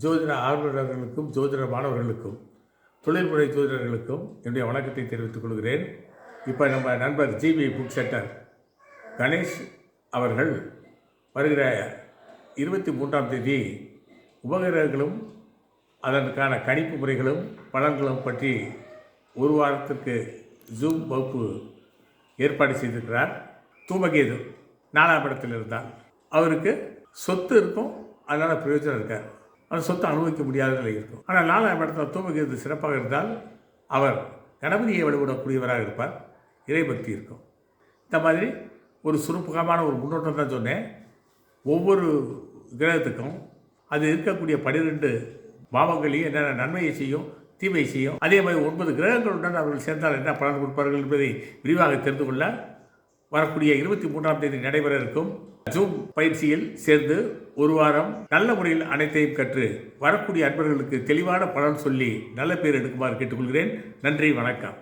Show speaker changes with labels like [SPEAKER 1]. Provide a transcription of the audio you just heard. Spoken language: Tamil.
[SPEAKER 1] ஜோதிட ஆர்வலர்களுக்கும் ஜோதிட மாணவர்களுக்கும் தொழில்முறை ஜோதிடர்களுக்கும் என்னுடைய வணக்கத்தை தெரிவித்துக் கொள்கிறேன். இப்போ நம்ம நண்பர் ஜிபி புக் சென்டர் கணேஷ் அவர்கள் வருகிற 23ஆம் தேதி உபகிரகங்களும் அதற்கான கணிப்பு முறைகளும் பலன்களும் பற்றி ஒரு வாரத்திற்கு ஜூம் வகுப்பு ஏற்பாடு செய்திருக்கிறார். தூமகேது 4ஆம் இடத்தில் இருந்தால் அவருக்கு சொத்து இருக்கும், அதனால் பிரயோஜனம் இருக்கார். அந்த சொத்தை அனுபவிக்க முடியாத நிலை இருக்கும். ஆனால் 4ஆம் இடத்தில் தூமகேது சிறப்பாக இருந்தால் அவர் கணபதியை வழிபடக்கூடியவராக இருப்பார், இறைபக்தி இருக்கும். இந்த மாதிரி ஒரு சுருப்பகமான ஒரு முன்னோட்டம் தான் சொன்னேன். ஒவ்வொரு கிரகத்துக்கும் அது இருக்கக்கூடிய 12 பாவங்களையும் என்னென்ன நன்மையை செய்யும், தீமை செய்யும், அதே மாதிரி 9 கிரகங்களுடன் அவர்கள் சேர்ந்தால் என்ன பலன் கொடுப்பார்கள் என்பதை விரிவாக தெரிந்து கொள்ள வரக்கூடிய 23ஆம் தேதி நடைபெற இருக்கும் ஜூம் பயிற்சியில் சேர்ந்து ஒரு வாரம் நல்ல முறையில் அனைத்தையும் கற்று வரக்கூடிய அன்பர்களுக்கு தெளிவான பலன் சொல்லி நல்ல பேர் எடுக்குமாறு கேட்டுக்கொள்கிறேன். நன்றி, வணக்கம்.